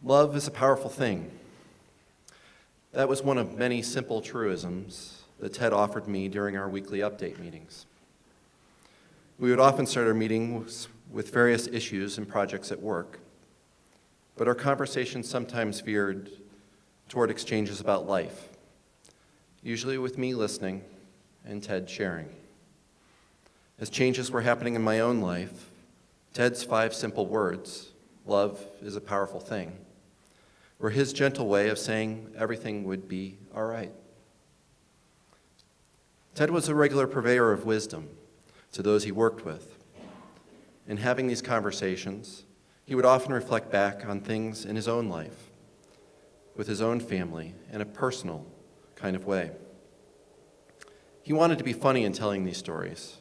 Love is a powerful thing. That was one of many simple truisms that Ted offered me during our weekly update meetings. We would often start our meetings with various issues and projects at work, but our conversations sometimes veered toward exchanges about life, usually with me listening and Ted sharing. As changes were happening in my own life, Ted's 5 simple words, "Love is a powerful thing," were his gentle way of saying everything would be all right. Ted was a regular purveyor of wisdom to those he worked with. In having these conversations, he would often reflect back on things in his own life, with his own family, in a personal kind of way. He wanted to be funny in telling these stories.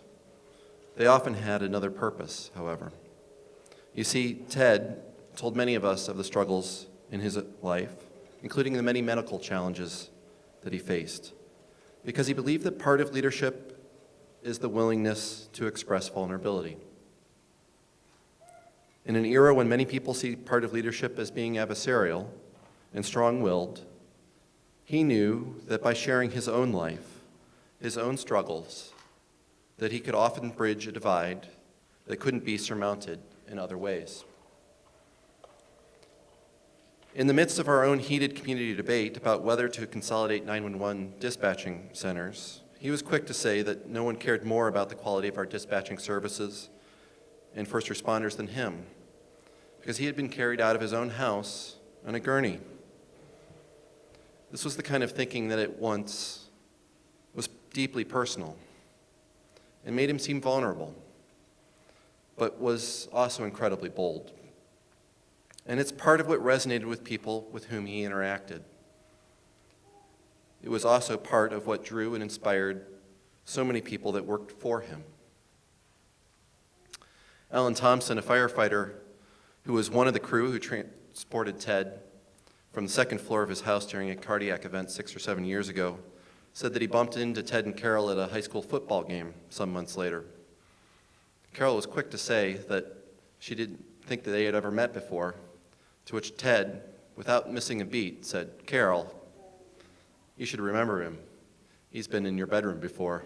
They often had another purpose, however. You see, Ted told many of us of the struggles in his life, including the many medical challenges that he faced, because he believed that part of leadership is the willingness to express vulnerability. In an era when many people see part of leadership as being adversarial and strong-willed, he knew that by sharing his own life, his own struggles, that he could often bridge a divide that couldn't be surmounted in other ways. In the midst of our own heated community debate about whether to consolidate 911 dispatching centers, he was quick to say that no one cared more about the quality of our dispatching services and first responders than him, because he had been carried out of his own house on a gurney. This was the kind of thinking that at once was deeply personal and made him seem vulnerable, but was also incredibly bold. And it's part of what resonated with people with whom he interacted. It was also part of what drew and inspired so many people that worked for him. Alan Thompson, a firefighter who was one of the crew who transported Ted from the second floor of his house during a cardiac event 6 or 7 years ago, said that he bumped into Ted and Carol at a high school football game some months later. Carol was quick to say that she didn't think that they had ever met before, to which Ted, without missing a beat, said, "Carol, you should remember him. He's been in your bedroom before."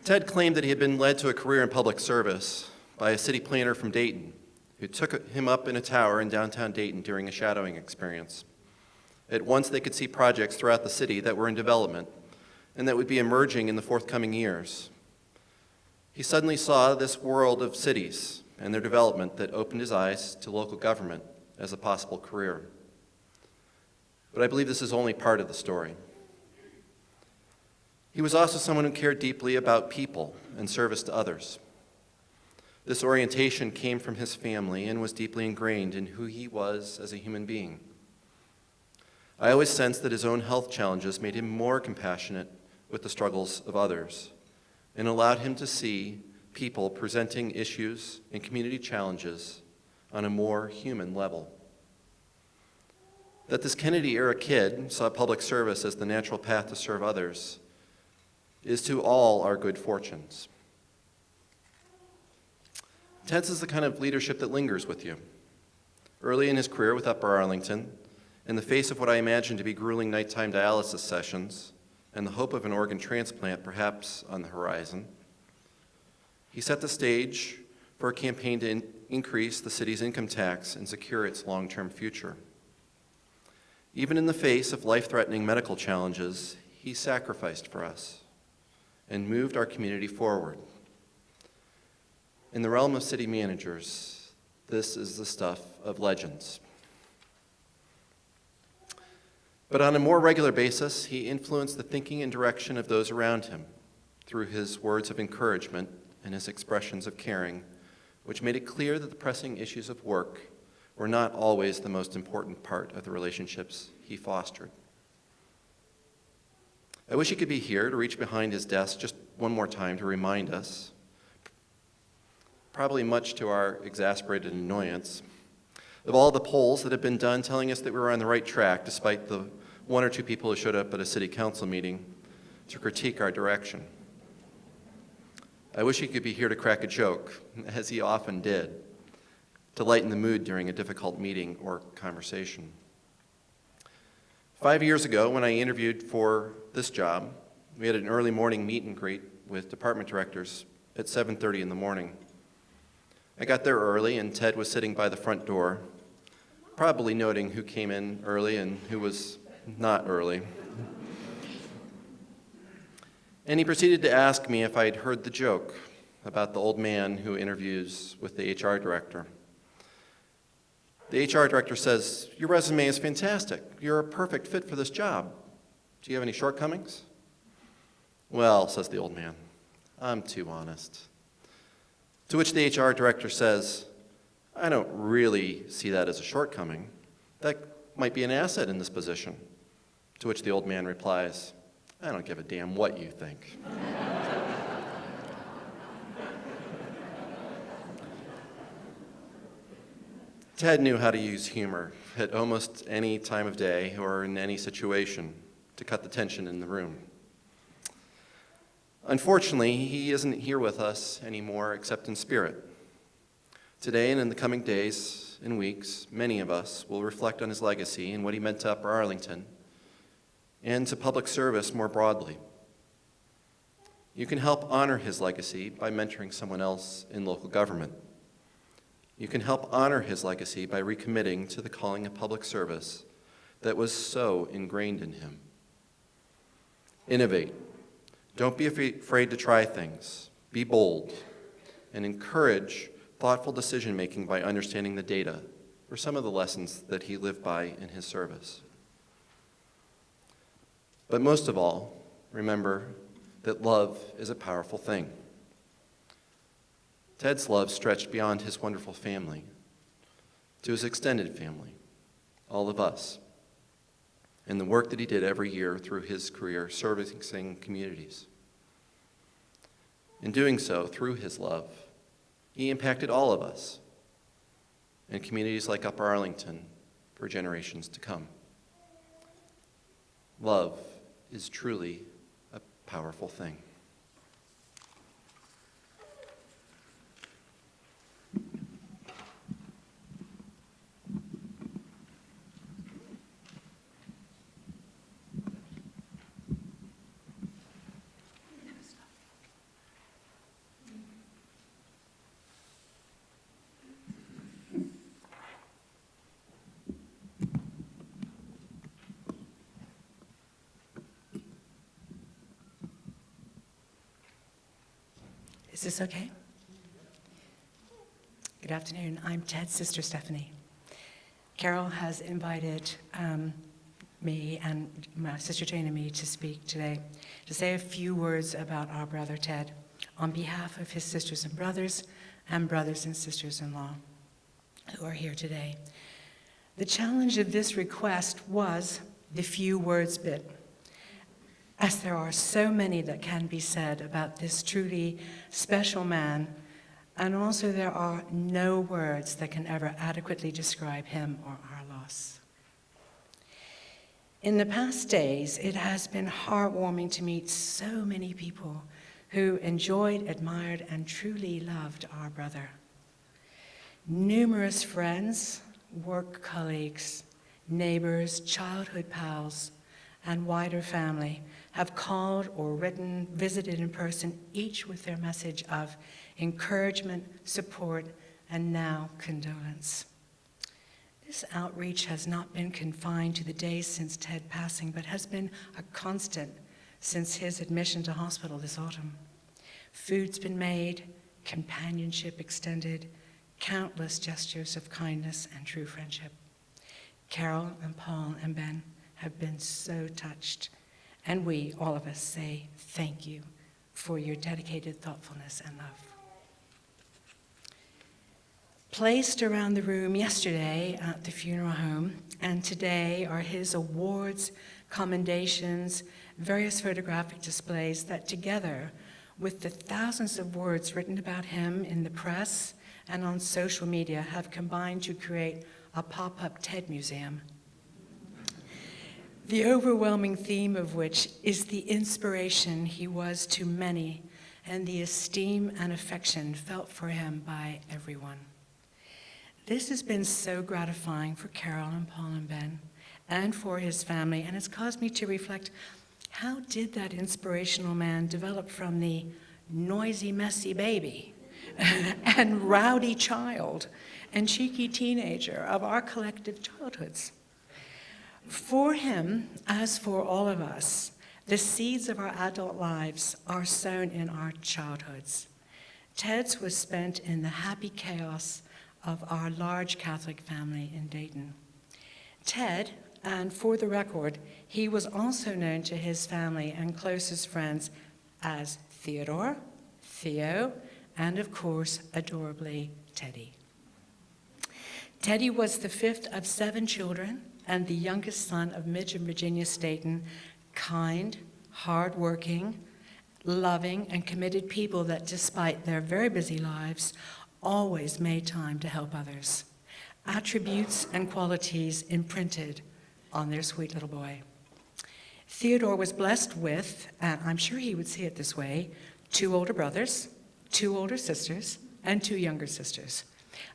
Ted claimed that he had been led to a career in public service by a city planner from Dayton, who took him up in a tower in downtown Dayton during a shadowing experience. At once, they could see projects throughout the city that were in development and that would be emerging in the forthcoming years. He suddenly saw this world of cities and their development that opened his eyes to local government as a possible career. But I believe this is only part of the story. He was also someone who cared deeply about people and service to others. This orientation came from his family and was deeply ingrained in who he was as a human being. I always sensed that his own health challenges made him more compassionate with the struggles of others and allowed him to see people presenting issues and community challenges on a more human level. That this Kennedy-era kid saw public service as the natural path to serve others is to all our good fortunes. Ted's is the kind of leadership that lingers with you. Early in his career with Upper Arlington, in the face of what I imagine to be grueling nighttime dialysis sessions and the hope of an organ transplant perhaps on the horizon, he set the stage for a campaign to increase the city's income tax and secure its long-term future. Even in the face of life-threatening medical challenges, he sacrificed for us and moved our community forward. In the realm of city managers, this is the stuff of legends. But on a more regular basis, he influenced the thinking and direction of those around him through his words of encouragement and his expressions of caring, which made it clear that the pressing issues of work were not always the most important part of the relationships he fostered. I wish he could be here to reach behind his desk just one more time to remind us, probably much to our exasperated annoyance, of all the polls that have been done telling us that we were on the right track despite the 1 or 2 people who showed up at a city council meeting to critique our direction. I wish he could be here to crack a joke, as he often did, to lighten the mood during a difficult meeting or conversation. 5 years ago, when I interviewed for this job, we had an early morning meet and greet with department directors at 7:30 in the morning. I got there early, and Ted was sitting by the front door, probably noting who came in early and who was not early. And he proceeded to ask me if I'd heard the joke about the old man who interviews with the HR director. The HR director says, "Your resume is fantastic. You're a perfect fit for this job. Do you have any shortcomings?" "Well," says the old man, "I'm too honest." To which the HR director says, "I don't really see that as a shortcoming. That might be an asset in this position." To which the old man replies, "I don't give a damn what you think." Ted knew how to use humor at almost any time of day or in any situation to cut the tension in the room. Unfortunately, he isn't here with us anymore except in spirit. Today and in the coming days and weeks, many of us will reflect on his legacy and what he meant to Upper Arlington and to public service more broadly. You can help honor his legacy by mentoring someone else in local government. You can help honor his legacy by recommitting to the calling of public service that was so ingrained in him. Innovate. Don't be afraid to try things. Be bold. And encourage thoughtful decision-making by understanding the data were some of the lessons that he lived by in his service. But most of all, remember that love is a powerful thing. Ted's love stretched beyond his wonderful family to his extended family, all of us, and the work that he did every year through his career servicing communities. In doing so, through his love, he impacted all of us and communities like Upper Arlington for generations to come. Love is truly a powerful thing. Is this okay? Good afternoon. I'm Ted's sister, Stephanie. Carol has invited me and my sister Jane and me to speak today, to say a few words about our brother Ted on behalf of his sisters and brothers and sisters-in-law who are here today. The challenge of this request was the few words bit, as there are so many that can be said about this truly special man, and also there are no words that can ever adequately describe him or our loss. In the past days, it has been heartwarming to meet so many people who enjoyed, admired, and truly loved our brother. Numerous friends, work colleagues, neighbors, childhood pals, and wider family have called or written, visited in person, each with their message of encouragement, support, and now condolence. This outreach has not been confined to the days since Ted passing, but has been a constant since his admission to hospital this autumn. Food's been made, companionship extended, countless gestures of kindness and true friendship. Carol and Paul and Ben have been so touched, and we, all of us, say thank you for your dedicated thoughtfulness and love. Placed around the room yesterday at the funeral home and today are his awards, commendations, various photographic displays that together with the thousands of words written about him in the press and on social media have combined to create a pop-up TED museum. The overwhelming theme of which is the inspiration he was to many and the esteem and affection felt for him by everyone. This has been so gratifying for Carol and Paul and Ben and for his family, and it's caused me to reflect, how did that inspirational man develop from the noisy, messy baby and rowdy child and cheeky teenager of our collective childhoods? For him, as for all of us, the seeds of our adult lives are sown in our childhoods. Ted's was spent in the happy chaos of our large Catholic family in Dayton. Ted, and for the record, he was also known to his family and closest friends as Theodore, Theo, and of course, adorably, Teddy. Teddy was the fifth of 7 children and the youngest son of Midge and Virginia Staton, kind, hardworking, loving, and committed people that, despite their very busy lives, always made time to help others. Attributes and qualities imprinted on their sweet little boy. Theodore was blessed with, and I'm sure he would see it this way, 2 older brothers, 2 older sisters, and 2 younger sisters.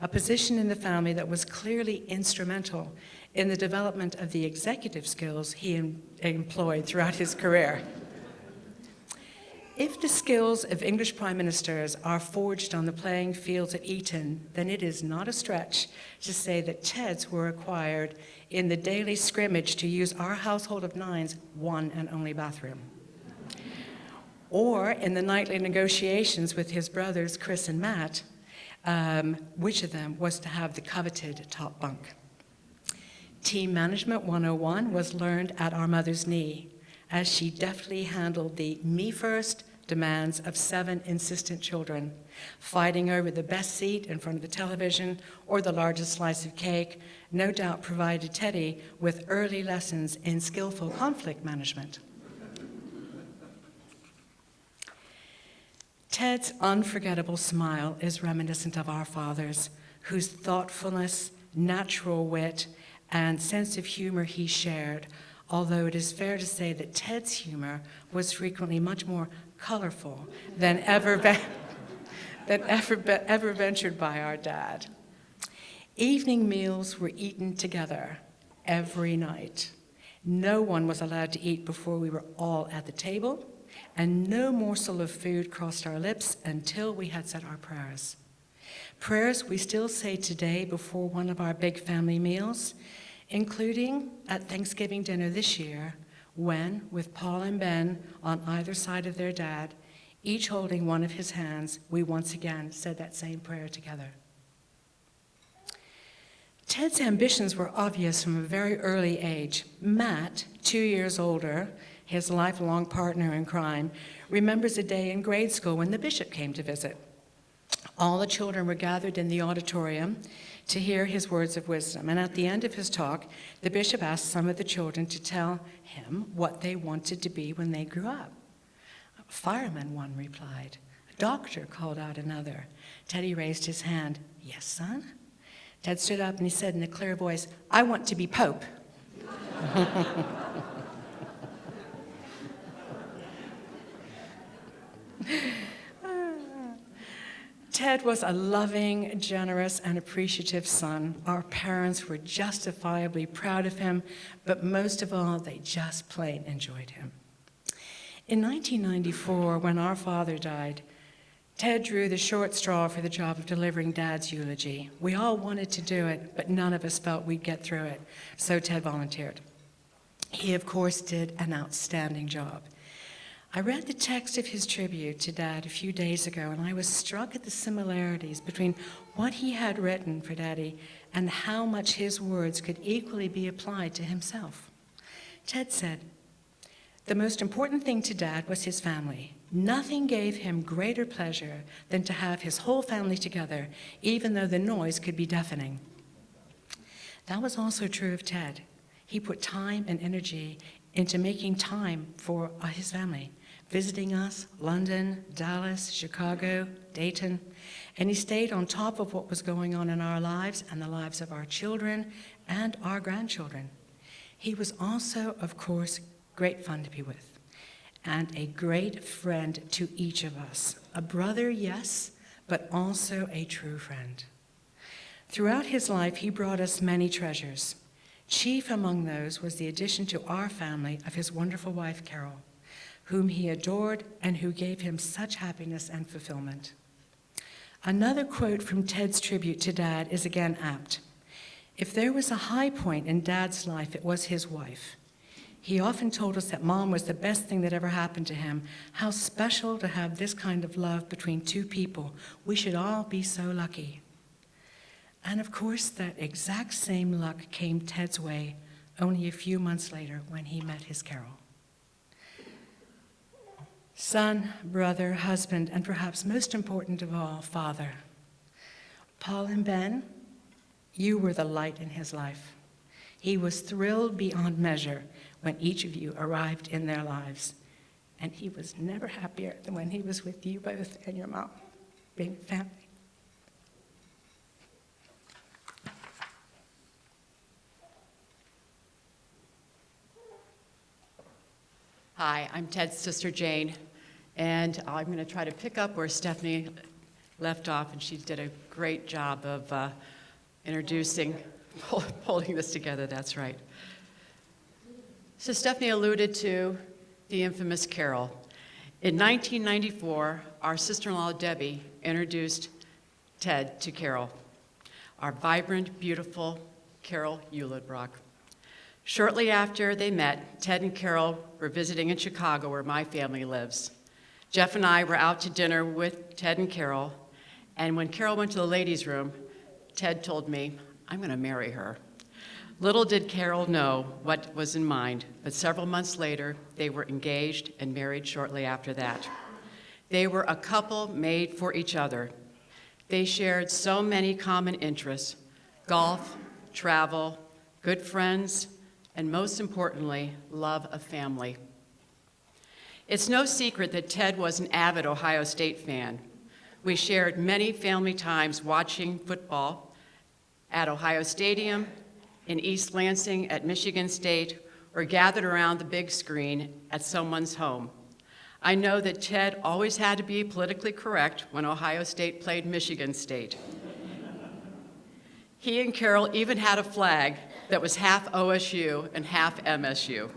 A position in the family that was clearly instrumental in the development of the executive skills he employed throughout his career. If the skills of English prime ministers are forged on the playing fields at Eton, then it is not a stretch to say that Ted's were acquired in the daily scrimmage to use our household of 9's one and only bathroom, or in the nightly negotiations with his brothers Chris and Matt, which of them was to have the coveted top bunk. Team Management 101 was learned at our mother's knee, as she deftly handled the me-first demands of 7 insistent children, fighting over the best seat in front of the television or the largest slice of cake, no doubt provided Teddy with early lessons in skillful conflict management. Ted's unforgettable smile is reminiscent of our father's, whose thoughtfulness, natural wit, and sense of humor he shared, although it is fair to say that Ted's humor was frequently much more colorful than ever ventured by our dad. Evening meals were eaten together every night. No one was allowed to eat before we were all at the table, and no morsel of food crossed our lips until we had said our prayers. Prayers we still say today before one of our big family meals, including at Thanksgiving dinner this year, when, with Paul and Ben on either side of their dad, each holding one of his hands, we once again said that same prayer together. Ted's ambitions were obvious from a very early age. Matt, 2 years older, his lifelong partner in crime, remembers a day in grade school when the bishop came to visit. All the children were gathered in the auditorium to hear his words of wisdom, and at the end of his talk, the bishop asked some of the children to tell him what they wanted to be when they grew up. Fireman, one replied. A doctor, called out another. Teddy raised his hand. Yes, son? Ted stood up and he said in a clear voice, I want to be Pope. Ted was a loving, generous, and appreciative son. Our parents were justifiably proud of him, but most of all, they just plain enjoyed him. In 1994, when our father died, Ted drew the short straw for the job of delivering Dad's eulogy. We all wanted to do it, but none of us felt we'd get through it, so Ted volunteered. He, of course, did an outstanding job. I read the text of his tribute to Dad a few days ago, and I was struck at the similarities between what he had written for Daddy and how much his words could equally be applied to himself. Ted said, the most important thing to Dad was his family. Nothing gave him greater pleasure than to have his whole family together, even though the noise could be deafening. That was also true of Ted. He put time and energy into making time for his family, visiting us, London, Dallas, Chicago, Dayton, and he stayed on top of what was going on in our lives and the lives of our children and our grandchildren. He was also, of course, great fun to be with. and a great friend to each of us. A brother, yes, but also a true friend. Throughout his life, he brought us many treasures. Chief among those was the addition to our family of his wonderful wife, Carol, whom he adored and who gave him such happiness and fulfillment. Another quote from Ted's tribute to Dad is again apt. If there was a high point in Dad's life, it was his wife. He often told us that Mom was the best thing that ever happened to him. How special to have this kind of love between two people. We should all be so lucky. And of course, that exact same luck came Ted's way only a few months later when he met his Carol. Son, brother, husband, and perhaps most important of all, father. Paul and Ben, you were the light in his life. He was thrilled beyond measure when each of you arrived in their lives. And he was never happier than when he was with you both and your mom, being family. Hi, I'm Ted's sister Jane, and I'm going to try to pick up where Stephanie left off, and she did a great job of holding this together, that's right. So Stephanie alluded to the infamous Carol. In 1994, our sister-in-law Debbie introduced Ted to Carol, our vibrant, beautiful Carol Hewlett-Brock. Shortly after they met, Ted and Carol were visiting in Chicago, where my family lives. Jeff and I were out to dinner with Ted and Carol, and when Carol went to the ladies' room, Ted told me, I'm going to marry her. Little did Carol know what was in mind, but several months later, they were engaged and married shortly after that. They were a couple made for each other. They shared so many common interests: golf, travel, good friends, and most importantly, love of family. It's no secret that Ted was an avid Ohio State fan. We shared many family times watching football at Ohio Stadium, in East Lansing at Michigan State, or gathered around the big screen at someone's home. I know that Ted always had to be politically correct when Ohio State played Michigan State. He and Carol even had a flag that was half OSU and half MSU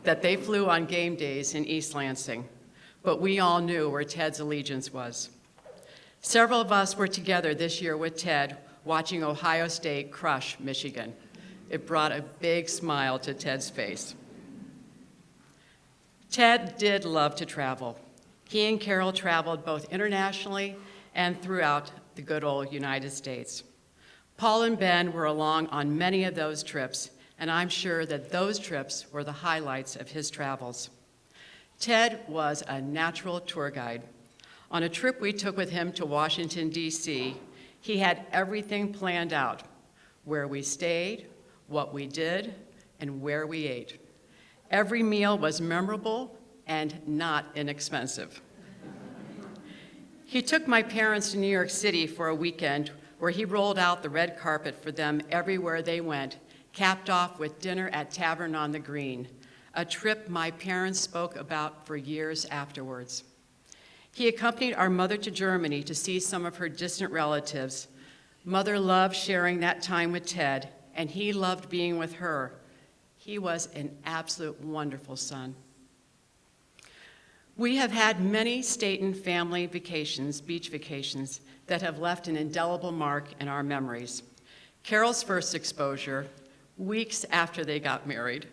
that they flew on game days in East Lansing, but we all knew where Ted's allegiance was. Several of us were together this year with Ted watching Ohio State crush Michigan. It brought a big smile to Ted's face. Ted did love to travel. He and Carol traveled both internationally and throughout the good old United States. Paul and Ben were along on many of those trips, and I'm sure that those trips were the highlights of his travels. Ted was a natural tour guide. On a trip we took with him to Washington, D.C., he had everything planned out: where we stayed, what we did, and where we ate. Every meal was memorable and not inexpensive. He took my parents to New York City for a weekend where he rolled out the red carpet for them everywhere they went, capped off with dinner at Tavern on the Green, a trip my parents spoke about for years afterwards. He accompanied our mother to Germany to see some of her distant relatives. Mother loved sharing that time with Ted, and he loved being with her. He was an absolute wonderful son. We have had many Staton family vacations, beach vacations, that have left an indelible mark in our memories. Carol's first exposure, weeks after they got married,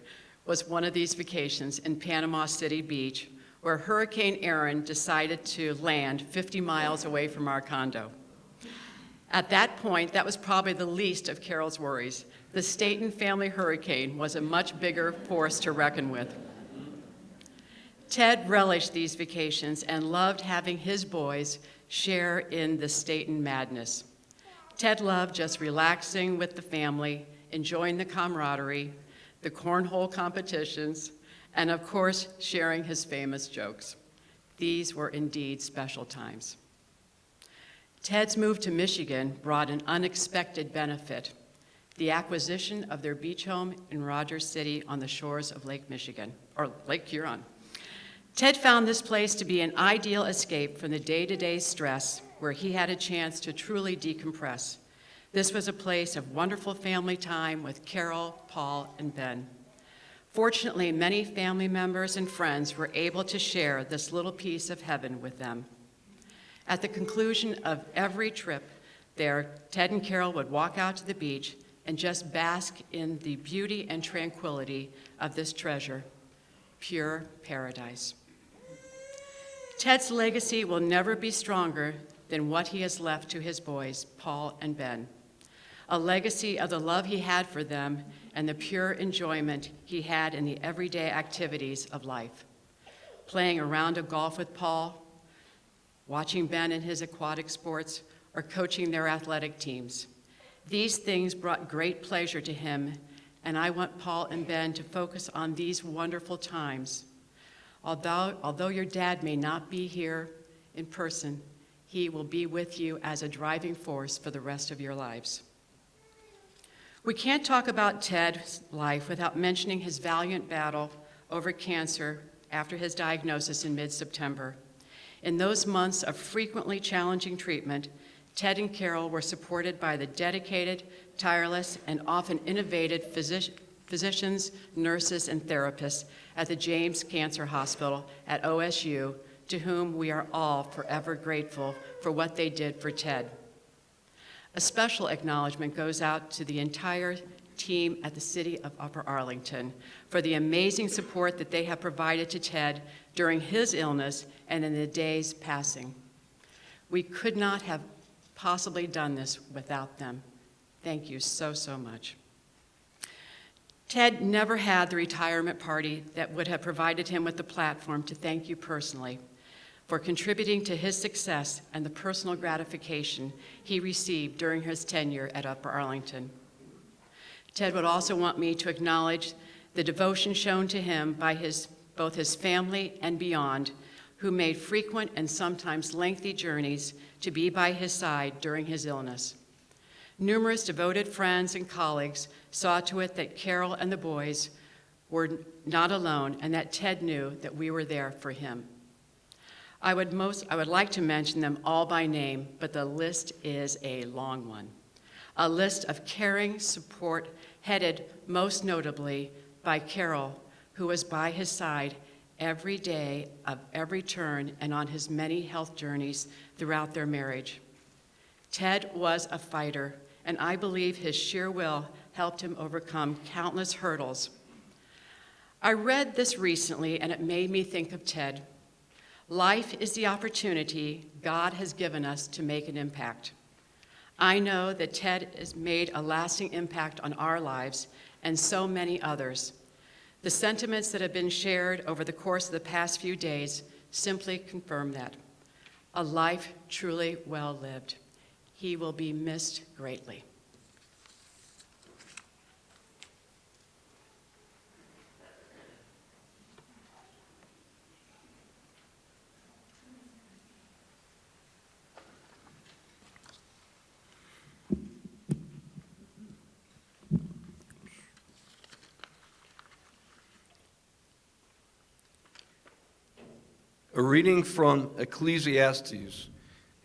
was one of these vacations in Panama City Beach, where Hurricane Erin decided to land 50 miles away from our condo. At that point, that was probably the least of Carol's worries. The Staton family hurricane was a much bigger force to reckon with. Ted relished these vacations and loved having his boys share in the Staton madness. Ted loved just relaxing with the family, enjoying the camaraderie, the cornhole competitions, and of course, sharing his famous jokes. These were indeed special times. Ted's move to Michigan brought an unexpected benefit: the acquisition of their beach home in Rogers City on the shores of Lake Michigan, or Lake Huron. Ted found this place to be an ideal escape from the day-to-day stress where he had a chance to truly decompress. This was a place of wonderful family time with Carol, Paul, and Ben. Fortunately, many family members and friends were able to share this little piece of heaven with them. At the conclusion of every trip there, Ted and Carol would walk out to the beach and just bask in the beauty and tranquility of this treasure, pure paradise. Ted's legacy will never be stronger than what he has left to his boys, Paul and Ben. A legacy of the love he had for them and the pure enjoyment he had in the everyday activities of life. Playing a round of golf with Paul, watching Ben in his aquatic sports, or coaching their athletic teams. These things brought great pleasure to him, and I want Paul and Ben to focus on these wonderful times. Although your dad may not be here in person, he will be with you as a driving force for the rest of your lives. We can't talk about Ted's life without mentioning his valiant battle over cancer after his diagnosis in mid-September. In those months of frequently challenging treatment, Ted and Carol were supported by the dedicated, tireless, and often innovative physicians, nurses, and therapists at the James Cancer Hospital at OSU, to whom we are all forever grateful for what they did for Ted. A special acknowledgement goes out to the entire team at the City of Upper Arlington for the amazing support that they have provided to Ted during his illness and in the days passing. We could not have possibly done this without them. Thank you so, so much. Ted never had the retirement party that would have provided him with the platform to thank you personally for contributing to his success and the personal gratification he received during his tenure at Upper Arlington. Ted would also want me to acknowledge the devotion shown to him by both his family and beyond, who made frequent and sometimes lengthy journeys to be by his side during his illness. Numerous devoted friends and colleagues saw to it that Carol and the boys were not alone and that Ted knew that we were there for him. I would like to mention them all by name, but the list is a long one. A list of caring support headed most notably by Carol, who was by his side every day of every turn and on his many health journeys throughout their marriage. Ted was a fighter, and I believe his sheer will helped him overcome countless hurdles. I read this recently, and it made me think of Ted. Life is the opportunity God has given us to make an impact. I know that Ted has made a lasting impact on our lives and so many others. The sentiments that have been shared over the course of the past few days simply confirm that. A life truly well lived. He will be missed greatly. A reading from Ecclesiastes,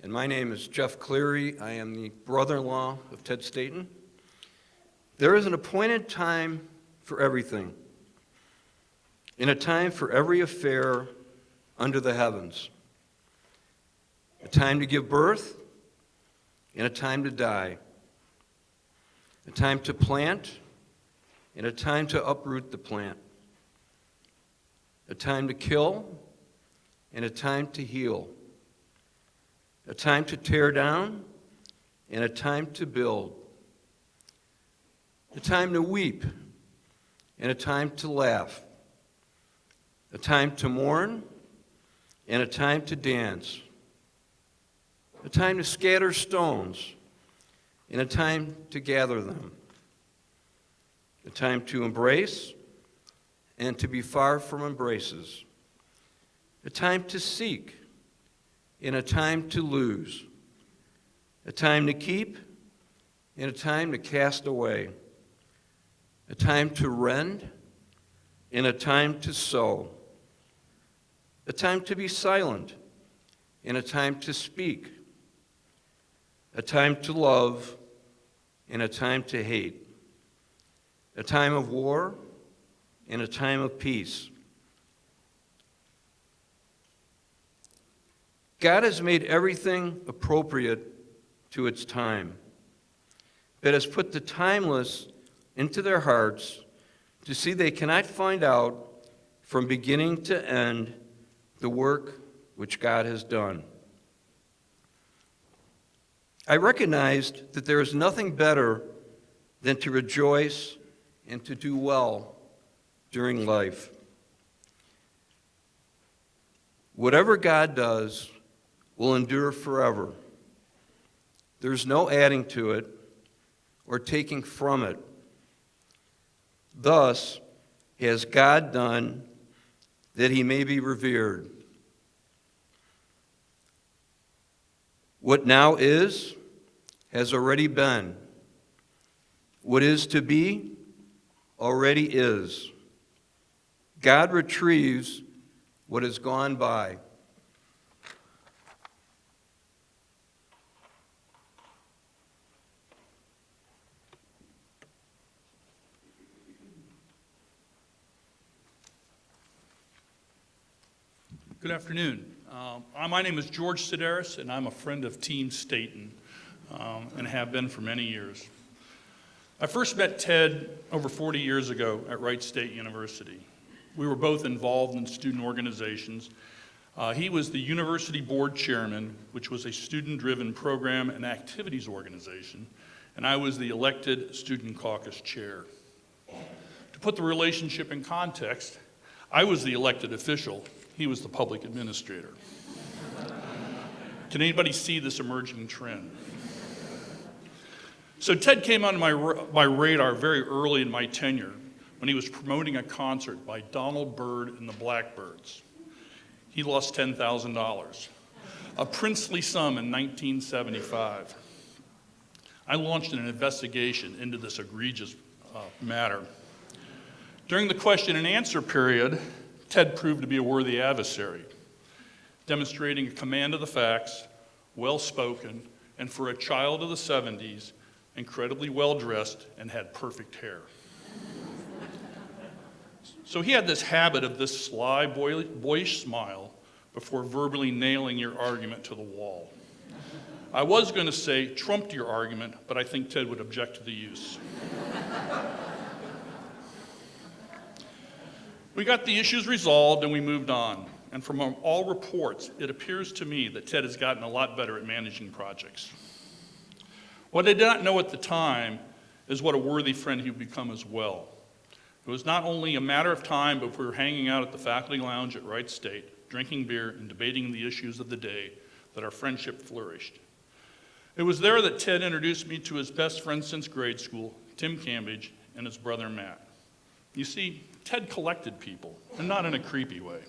and my name is Jeff Cleary. I am the brother-in-law of Ted Staton. There is an appointed time for everything, and a time for every affair under the heavens. A time to give birth, and a time to die. A time to plant, and a time to uproot the plant. A time to kill, and a time to heal, a time to tear down, and a time to build, a time to weep, and a time to laugh, a time to mourn, and a time to dance, a time to scatter stones, and a time to gather them, a time to embrace, and to be far from embraces, a time to seek, and a time to lose, a time to keep, and a time to cast away, a time to rend, and a time to sow, a time to be silent, and a time to speak, a time to love, and a time to hate, a time of war, and a time of peace. God has made everything appropriate to its time, but has put the timeless into their hearts to see they cannot find out from beginning to end the work which God has done. I recognized that there is nothing better than to rejoice and to do well during life. Whatever God does will endure forever. There's no adding to it or taking from it. Thus has God done that he may be revered. What now is has already been. What is to be already is. God retrieves what has gone by. Good afternoon. My name is George Sedaris, and I'm a friend of Team Staton, and have been for many years. I first met Ted over 40 years ago at Wright State University. We were both involved in student organizations. He was the university board chairman, which was a student-driven program and activities organization, and I was the elected student caucus chair. To put the relationship in context, I was the elected official. He was the public administrator. Can anybody see this emerging trend? So Ted came on my radar very early in my tenure when he was promoting a concert by Donald Byrd and the Blackbirds. He lost $10,000, a princely sum in 1975. I launched an investigation into this egregious matter. During the question and answer period, Ted proved to be a worthy adversary, demonstrating a command of the facts, well-spoken, and for a child of the 70s, incredibly well-dressed and had perfect hair. So he had this habit of this sly, boyish smile before verbally nailing your argument to the wall. I was going to say, trumped your argument, but I think Ted would object to the use. We got the issues resolved and we moved on. And from all reports, it appears to me that Ted has gotten a lot better at managing projects. What I did not know at the time is what a worthy friend he would become as well. It was not only a matter of time, but we were hanging out at the faculty lounge at Wright State, drinking beer and debating the issues of the day, that our friendship flourished. It was there that Ted introduced me to his best friend since grade school, Tim Cambage, and his brother Matt. You see, Ted collected people, and not in a creepy way.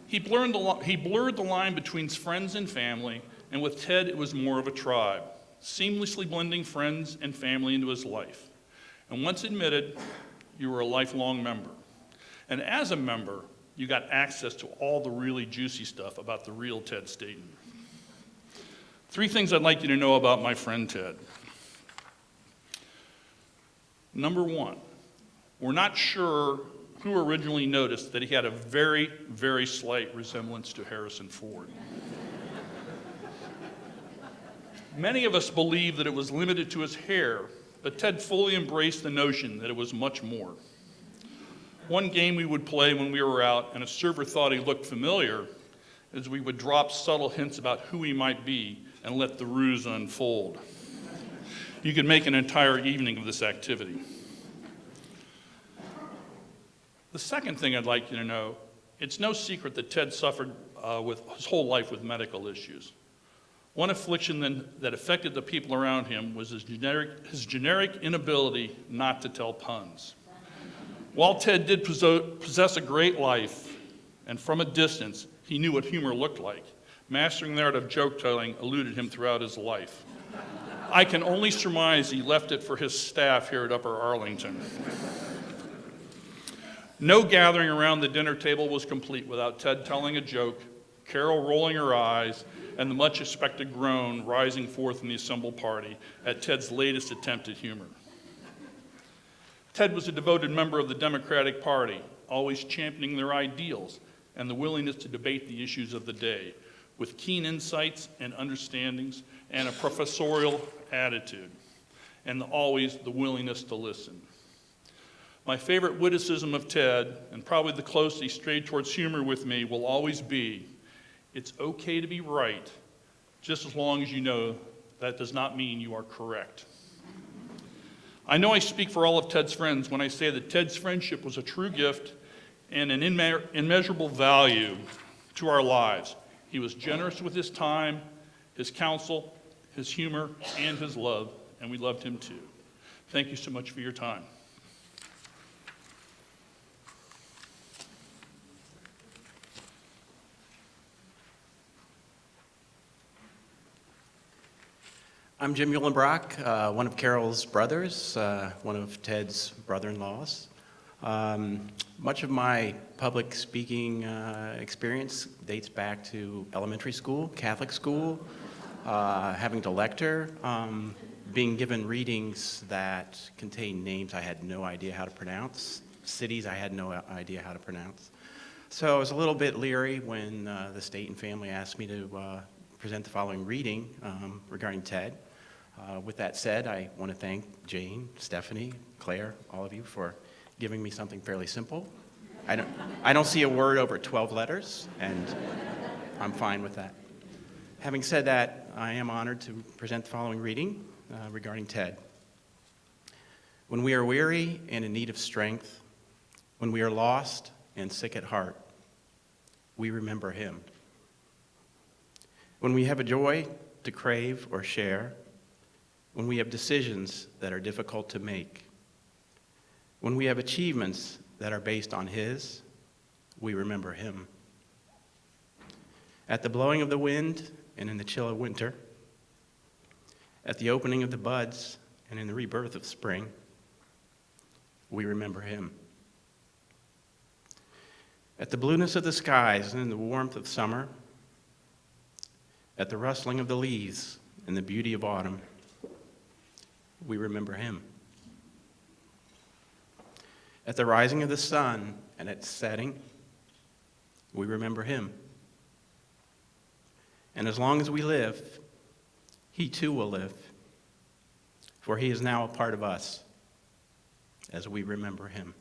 He blurred the line between friends and family, and with Ted, it was more of a tribe, seamlessly blending friends and family into his life. And once admitted, you were a lifelong member. And as a member, you got access to all the really juicy stuff about the real Ted Staton. 3 things I'd like you to know about my friend Ted. Number 1, we're not sure who originally noticed that he had a very, very slight resemblance to Harrison Ford. Many of us believe that it was limited to his hair, but Ted fully embraced the notion that it was much more. One game we would play when we were out and a server thought he looked familiar is we would drop subtle hints about who he might be and let the ruse unfold. You could make an entire evening of this activity. The second thing I'd like you to know, it's no secret that Ted suffered with his whole life with medical issues. One affliction that affected the people around him was his generic inability not to tell puns. While Ted did possess a great life, and from a distance, he knew what humor looked like, mastering the art of joke-telling eluded him throughout his life. I can only surmise he left it for his staff here at Upper Arlington. No gathering around the dinner table was complete without Ted telling a joke, Carol rolling her eyes, and the much expected groan rising forth in the assembled party at Ted's latest attempt at humor. Ted was a devoted member of the Democratic Party, always championing their ideals and the willingness to debate the issues of the day, with keen insights and understandings and a professorial attitude, and always the willingness to listen. My favorite witticism of Ted, and probably the closest he strayed towards humor with me, will always be, it's okay to be right, just as long as you know that does not mean you are correct. I know I speak for all of Ted's friends when I say that Ted's friendship was a true gift and an immeasurable value to our lives. He was generous with his time, his counsel, his humor, and his love, and we loved him too. Thank you so much for your time. I'm Jim Eulenbrock, one of Carol's brothers, one of Ted's brother-in-laws. Much of my public speaking experience dates back to elementary school, Catholic school, having to lecture, being given readings that contained names I had no idea how to pronounce, cities I had no idea how to pronounce. So I was a little bit leery when the Staton family asked me to present the following reading regarding Ted. With that said, I want to thank Jane, Stephanie, Claire, all of you for giving me something fairly simple. I don't see a word over 12 letters, and I'm fine with that. Having said that, I am honored to present the following reading regarding Ted. When we are weary and in need of strength, when we are lost and sick at heart, we remember him. When we have a joy to crave or share, when we have decisions that are difficult to make, when we have achievements that are based on his, we remember him. At the blowing of the wind and in the chill of winter, at the opening of the buds and in the rebirth of spring, we remember him. At the blueness of the skies and in the warmth of summer, at the rustling of the leaves and the beauty of autumn, we remember him. At the rising of the sun and its setting, we remember him. And as long as we live, he too will live, for he is now a part of us as we remember him.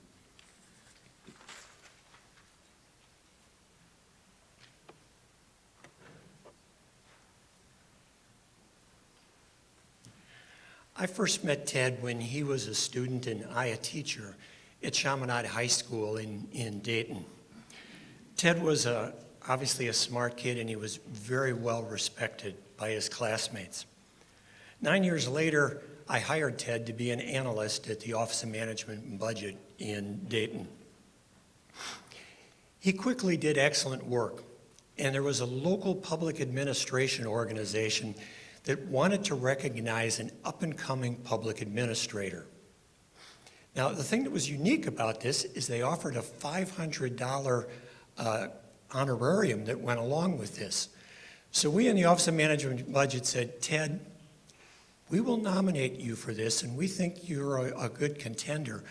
I first met Ted when he was a student and I a teacher at Chaminade High School in Dayton. Ted was obviously a smart kid, and he was very well respected by his classmates. 9 years later, I hired Ted to be an analyst at the Office of Management and Budget in Dayton. He quickly did excellent work, and there was a local public administration organization that wanted to recognize an up-and-coming public administrator. Now, the thing that was unique about this is they offered a $500 honorarium that went along with this. So we in the Office of Management and Budget said, Ted, we will nominate you for this, and we think you're a good contender,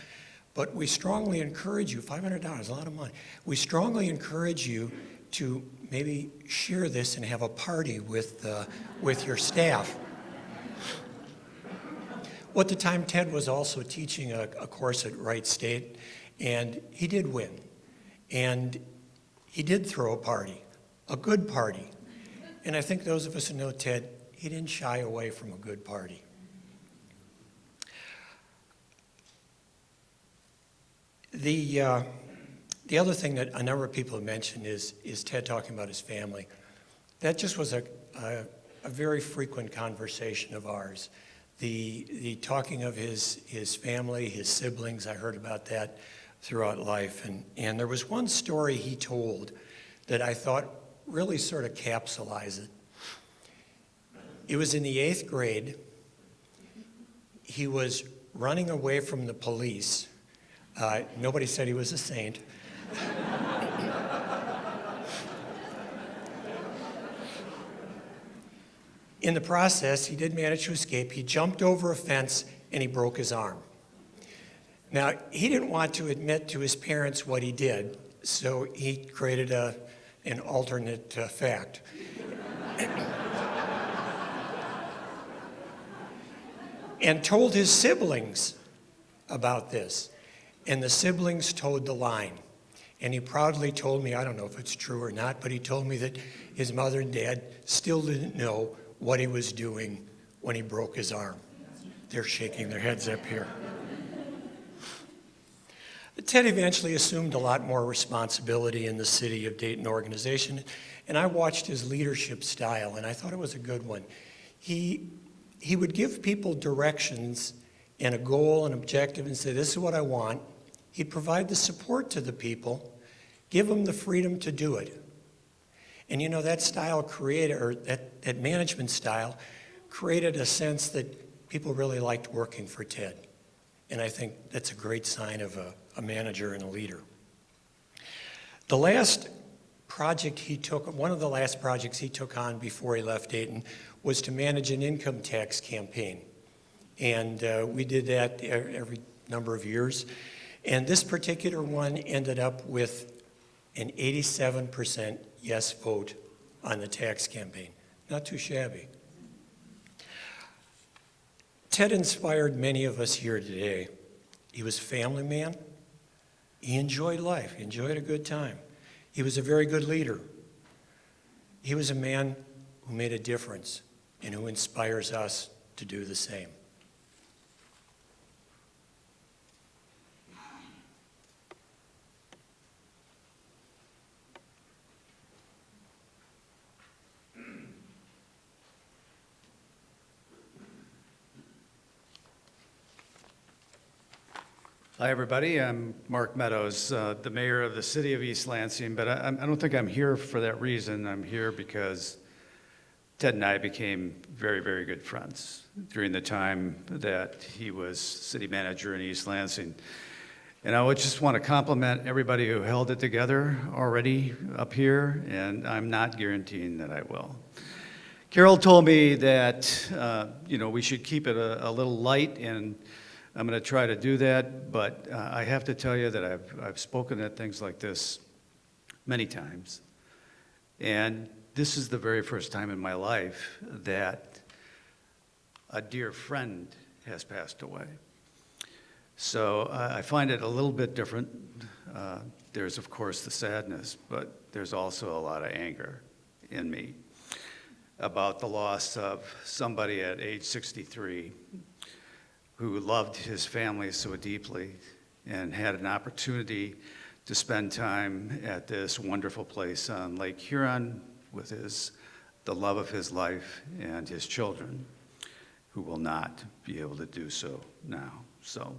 but we strongly encourage you, $500, a lot of money, we strongly encourage you to maybe share this and have a party with your staff. Well, at the time, Ted was also teaching a course at Wright State, and he did win. And he did throw a party, a good party. And I think those of us who know Ted, he didn't shy away from a good party. The other thing that a number of people have mentioned is Ted talking about his family. That just was a very frequent conversation of ours. The talking of his family, his siblings, I heard about that throughout life. And there was one story he told that I thought really sort of capsulized it. It was in the 8th grade. He was running away from the police Nobody said he was a saint. In the process, he did manage to escape. He jumped over a fence and he broke his arm. Now, he didn't want to admit to his parents what he did, so he created an alternate fact. And told his siblings about this. And the siblings towed the line. And he proudly told me, I don't know if it's true or not, but he told me that his mother and dad still didn't know what he was doing when he broke his arm. They're shaking their heads up here. Ted eventually assumed a lot more responsibility in the City of Dayton organization, and I watched his leadership style, and I thought it was a good one. He would give people directions and a goal and objective and say, this is what I want. He'd provide the support to the people, give them the freedom to do it. And you know, that style created, or that management style created a sense that people really liked working for Ted. And I think that's a great sign of a manager and a leader. The last project he took, one of the last projects he took on before he left Dayton was to manage an income tax campaign. And we did that every number of years. And this particular one ended up with an 87% yes vote on the tax campaign. Not too shabby. Ted inspired many of us here today. He was a family man. He enjoyed life. He enjoyed a good time. He was a very good leader. He was a man who made a difference and who inspires us to do the same. Hi, everybody. I'm Mark Meadows, the mayor of the city of East Lansing, but I don't think I'm here for that reason. I'm here because Ted and I became very, very good friends during the time that he was city manager in East Lansing. And I would just want to compliment everybody who held it together already up here, and I'm not guaranteeing that I will. Carol told me that, we should keep it a little light, and I'm going to try to do that, but I have to tell you that I've spoken at things like this many times. And this is the very first time in my life that a dear friend has passed away. So I find it a little bit different. There's, of course, the sadness, but there's also a lot of anger in me about the loss of somebody at age 63 who loved his family so deeply and had an opportunity to spend time at this wonderful place on Lake Huron with the love of his life and his children, who will not be able to do so now. So,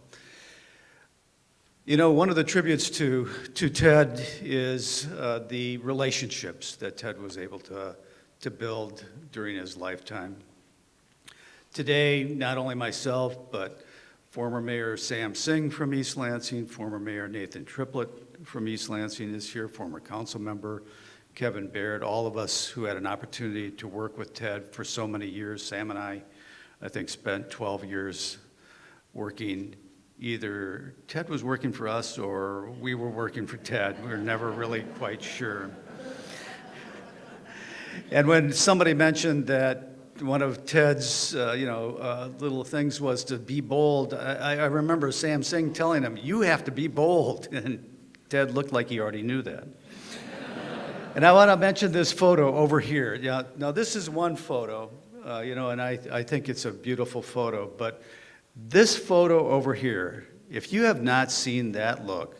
one of the tributes to Ted is the relationships that Ted was able to build during his lifetime. Today, not only myself, but former Mayor Sam Singh from East Lansing, former Mayor Nathan Triplett from East Lansing is here, former council member Kevin Baird, all of us who had an opportunity to work with Ted for so many years. Sam and I think, spent 12 years working. Either Ted was working for us or we were working for Ted. We were never really quite sure. And when somebody mentioned that one of Ted's, little things was to be bold, I remember Sam Singh telling him, "You have to be bold." And Ted looked like he already knew that. And I want to mention this photo over here. Now this is one photo, and I think it's a beautiful photo. But this photo over here, if you have not seen that look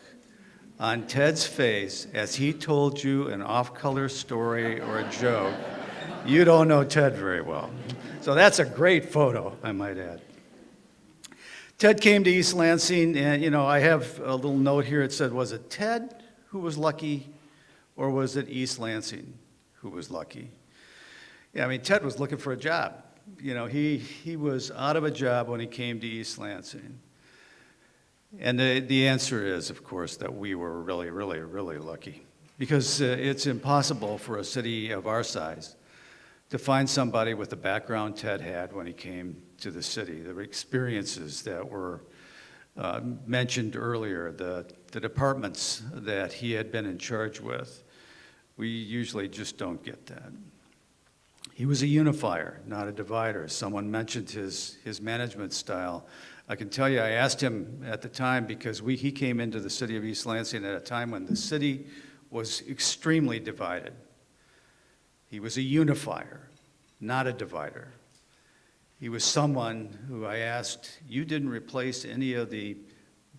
on Ted's face as he told you an off-color story or a joke, you don't know Ted very well. So that's a great photo, I might add. Ted came to East Lansing, and I have a little note here. It said, was it Ted who was lucky, or was it East Lansing who was lucky? Yeah, Ted was looking for a job. He was out of a job when he came to East Lansing. And the answer is, of course, that we were really, really, really lucky. Because it's impossible for a city of our size to find somebody with the background Ted had when he came to the city, the experiences that were mentioned earlier, the departments that he had been in charge with. We usually just don't get that. He was a unifier, not a divider. Someone mentioned his management style. I can tell you, I asked him at the time because he came into the city of East Lansing at a time when the city was extremely divided. He was a unifier, not a divider. He was someone who I asked, you didn't replace any of the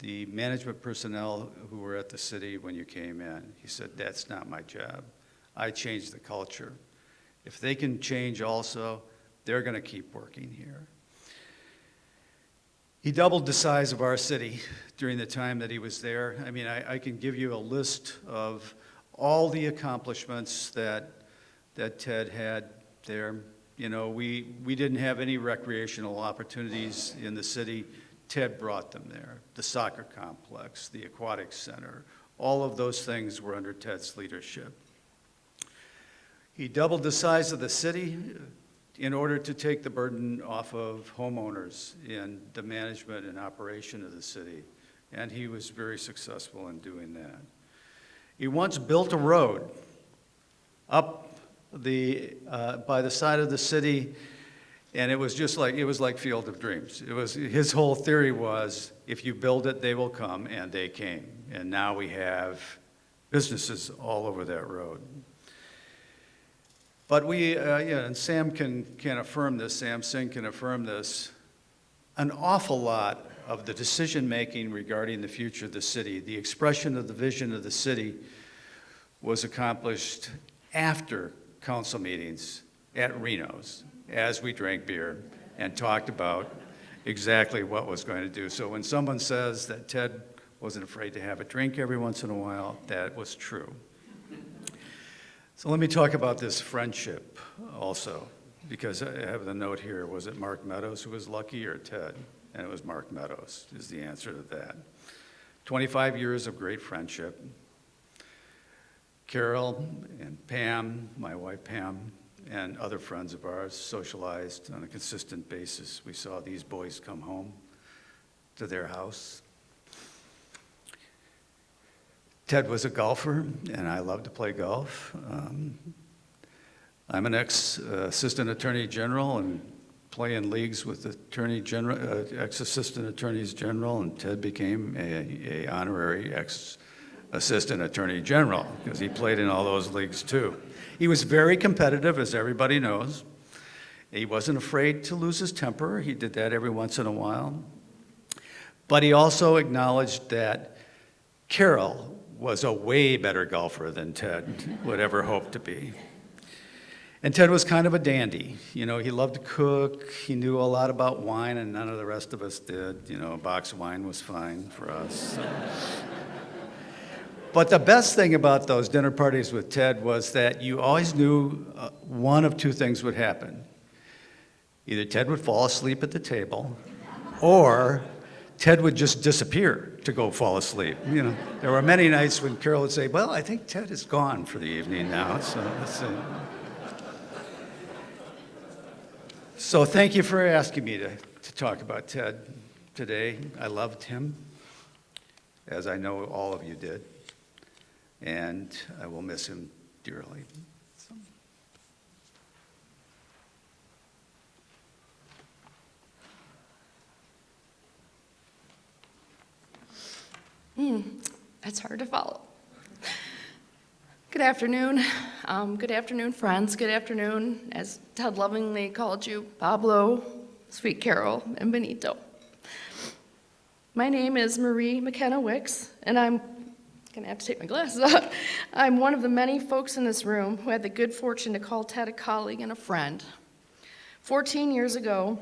management personnel who were at the city when you came in. He said, that's not my job. I changed the culture. If they can change also, they're going to keep working here. He doubled the size of our city during the time that he was there. I mean, I can give you a list of all the accomplishments that Ted had there. You know, we didn't have any recreational opportunities in the city. Ted brought them there. The soccer complex, the aquatic center, all of those things were under Ted's leadership. He doubled the size of the city in order to take the burden off of homeowners in the management and operation of the city, and he was very successful in doing that. He once built a road up by the side of the city, and it was like Field of Dreams. His whole theory was, if you build it, they will come, and they came. And now we have businesses all over that road. But and Sam can affirm this, Sam Singh can affirm this, an awful lot of the decision-making regarding the future of the city, the expression of the vision of the city, was accomplished after council meetings at Reno's, as we drank beer and talked about exactly what was going to do. So when someone says that Ted wasn't afraid to have a drink every once in a while, that was true. So let me talk about this friendship also, because I have the note here. Was it Mark Meadows who was lucky or Ted? And it was Mark Meadows is the answer to that. 25 years of great friendship. Carol and Pam, my wife Pam, and other friends of ours socialized on a consistent basis. We saw these boys come home to their house. Ted was a golfer, and I love to play golf. I'm an ex-assistant attorney general and play in leagues with ex-assistant attorneys general, and Ted became a honorary ex-assistant attorney general because he played in all those leagues too. He was very competitive, as everybody knows. He wasn't afraid to lose his temper. He did that every once in a while. But he also acknowledged that Carol was a way better golfer than Ted would ever hope to be. And Ted was kind of a dandy. You know, he loved to cook. He knew a lot about wine, and none of the rest of us did. You know, a box of wine was fine for us. So. But the best thing about those dinner parties with Ted was that you always knew one of two things would happen. Either Ted would fall asleep at the table, or Ted would just disappear to go fall asleep. You know, there were many nights when Carol would say, well, I think Ted is gone for the evening now. So thank you for asking me to talk about Ted today. I loved him, as I know all of you did, and I will miss him dearly. That's hard to follow. Good afternoon. Good afternoon, friends. Good afternoon, as Ted lovingly called you, Pablo, Sweet Carol, and Benito. My name is Marie McKenna Wicks, and I'm going to have to take my glasses off. I'm one of the many folks in this room who had the good fortune to call Ted a colleague and a friend. 14 years ago,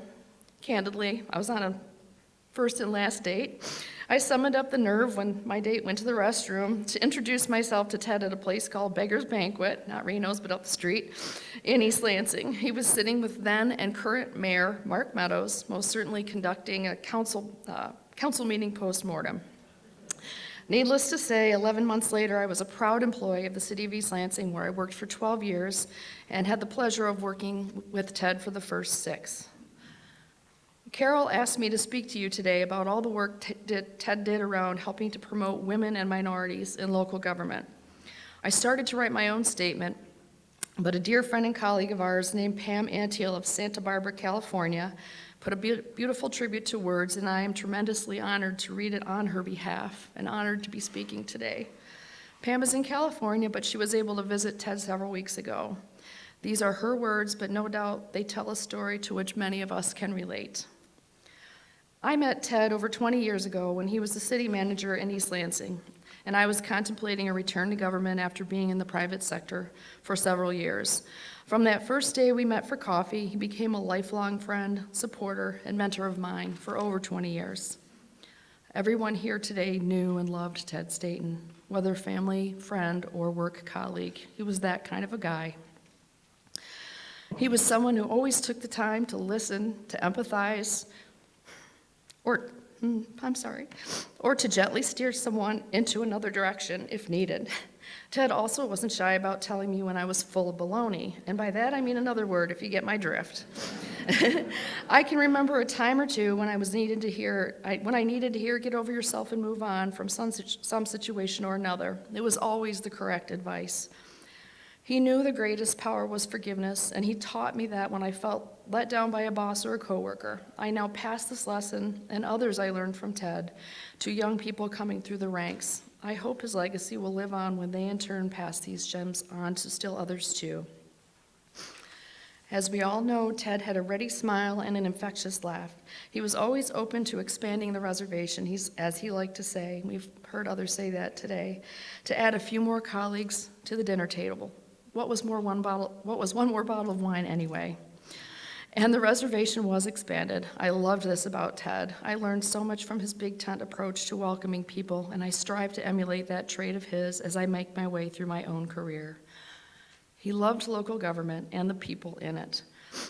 candidly, I was on a first and last date. I summoned up the nerve when my date went to the restroom to introduce myself to Ted at a place called Beggar's Banquet, not Reno's, but up the street, in East Lansing. He was sitting with then and current Mayor Mark Meadows, most certainly conducting a council council meeting post-mortem. Needless to say, 11 months later, I was a proud employee of the City of East Lansing, where I worked for 12 years and had the pleasure of working with Ted for the first 6. Carol asked me to speak to you today about all the work Ted did around helping to promote women and minorities in local government. I started to write my own statement, but a dear friend and colleague of ours named Pam Antiel of Santa Barbara, California, put a beautiful tribute to words, and I am tremendously honored to read it on her behalf and honored to be speaking today. Pam is in California, but she was able to visit Ted several weeks ago. These are her words, but no doubt they tell a story to which many of us can relate. I met Ted over 20 years ago when he was the city manager in East Lansing, and I was contemplating a return to government after being in the private sector for several years. From that first day we met for coffee, he became a lifelong friend, supporter, and mentor of mine for over 20 years. Everyone here today knew and loved Ted Staton, whether family, friend, or work colleague. He was that kind of a guy. He was someone who always took the time to listen, to empathize, or to gently steer someone into another direction if needed. Ted also wasn't shy about telling me when I was full of baloney, and by that I mean another word if you get my drift. I can remember a time or two when I needed to hear, get over yourself and move on from some situation or another. It was always the correct advice. He knew the greatest power was forgiveness, and he taught me that when I felt let down by a boss or a coworker. I now pass this lesson, and others I learned from Ted, to young people coming through the ranks. I hope his legacy will live on when they in turn pass these gems on to still others too. As we all know, Ted had a ready smile and an infectious laugh. He was always open to expanding the reservation, as he liked to say, we've heard others say that today, to add a few more colleagues to the dinner table. What was one more bottle of wine anyway? And the reservation was expanded. I loved this about Ted. I learned so much from his big tent approach to welcoming people, and I strive to emulate that trait of his as I make my way through my own career. He loved local government and the people in it,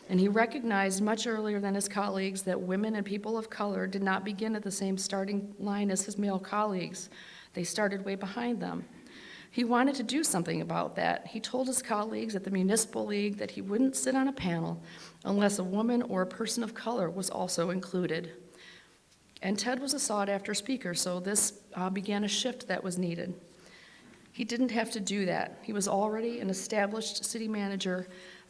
and he recognized much earlier than his colleagues that women and people of color did not begin at the same starting line as his male colleagues. They started way behind them. He wanted to do something about that. He told his colleagues at the Municipal League that he wouldn't sit on a panel unless a woman or a person of color was also included. And Ted was a sought-after speaker, so this began a shift that was needed. He didn't have to do that. He was already an established city manager,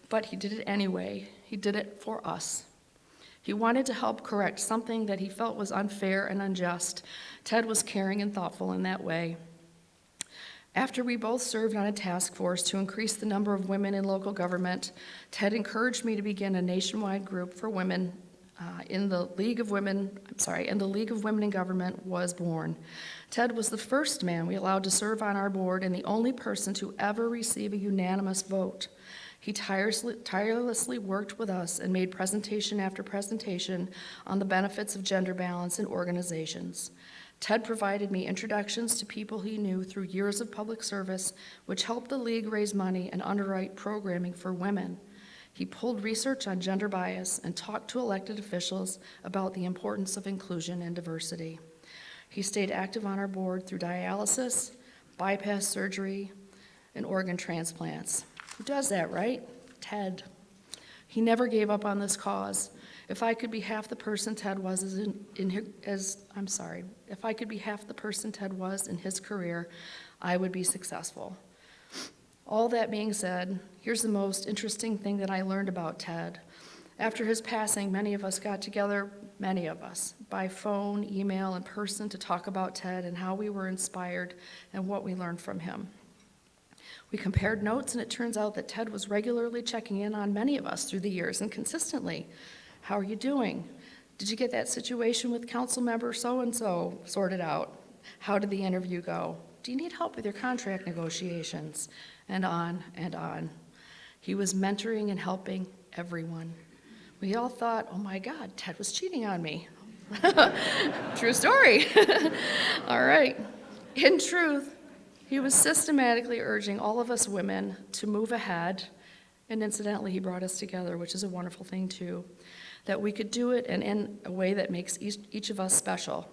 but he did it anyway. He did it for us. He wanted to help correct something that he felt was unfair and unjust. Ted was caring and thoughtful in that way. After we both served on a task force to increase the number of women in local government, Ted encouraged me to begin a nationwide group for women, and the League of Women in Government was born. Ted was the first man we allowed to serve on our board and the only person to ever receive a unanimous vote. He tirelessly worked with us and made presentation after presentation on the benefits of gender balance in organizations. Ted provided me introductions to people he knew through years of public service, which helped the League raise money and underwrite programming for women. He pulled research on gender bias and talked to elected officials about the importance of inclusion and diversity. He stayed active on our board through dialysis, bypass surgery, and organ transplants. Who does that, right? Ted. He never gave up on this cause. If I could be half the person Ted was if I could be half the person Ted was in his career, I would be successful. All that being said, here's the most interesting thing that I learned about Ted. After his passing, many of us got together, by phone, email, and person to talk about Ted and how we were inspired and what we learned from him. We compared notes, and it turns out that Ted was regularly checking in on many of us through the years and consistently. How are you doing? Did you get that situation with council member so-and-so sorted out? How did the interview go? Do you need help with your contract negotiations? And on and on. He was mentoring and helping everyone. We all thought, oh my God, Ted was cheating on me. True story. All right. In truth, he was systematically urging all of us women to move ahead, and incidentally, he brought us together, which is a wonderful thing too, that we could do it and in a way that makes each of us special.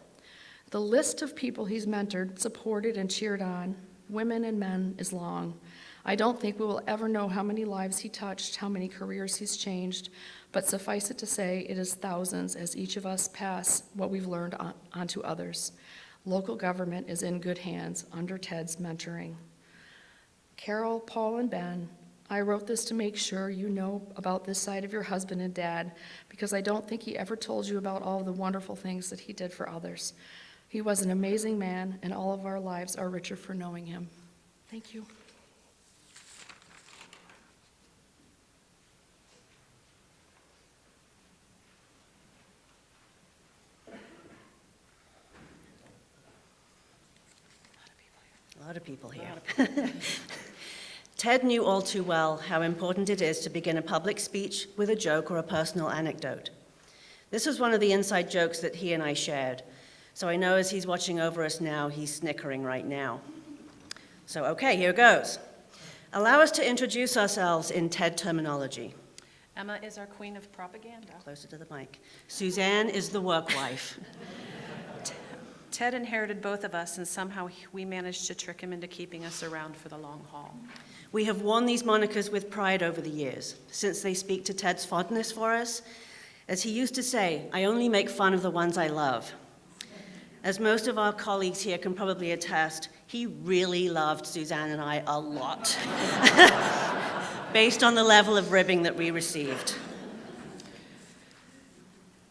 The list of people he's mentored, supported, and cheered on, women and men, is long. I don't think we will ever know how many lives he touched, how many careers he's changed, but suffice it to say, it is thousands as each of us pass what we've learned on to others. Local government is in good hands under Ted's mentoring. Carol, Paul, and Ben, I wrote this to make sure you know about this side of your husband and dad, because I don't think he ever told you about all the wonderful things that he did for others. He was an amazing man, and all of our lives are richer for knowing him. Thank you. A lot of people here. Ted knew all too well how important it is to begin a public speech with a joke or a personal anecdote. This was one of the inside jokes that he and I shared, so I know as he's watching over us now, he's snickering right now. So, okay, here goes. Allow us to introduce ourselves in Ted terminology. Emma is our queen of propaganda. Closer to the mic. Suzanne is the work wife. Ted inherited both of us, and somehow we managed to trick him into keeping us around for the long haul. We have worn these monikers with pride over the years, since they speak to Ted's fondness for us. As he used to say, I only make fun of the ones I love. As most of our colleagues here can probably attest, he really loved Suzanne and I a lot, based on the level of ribbing that we received.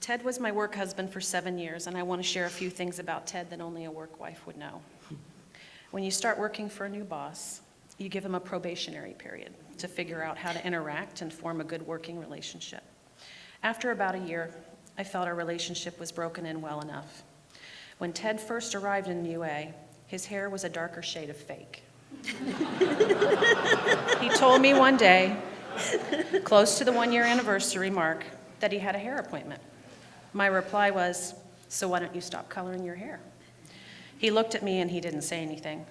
Ted was my work husband for 7 years, and I want to share a few things about Ted that only a work wife would know. When you start working for a new boss, you give him a probationary period to figure out how to interact and form a good working relationship. After about a year, I felt our relationship was broken in well enough. When Ted first arrived in UA, his hair was a darker shade of fake. He told me one day, close to the 1-year anniversary mark, that he had a hair appointment. My reply was, so why don't you stop coloring your hair? He looked at me and he didn't say anything,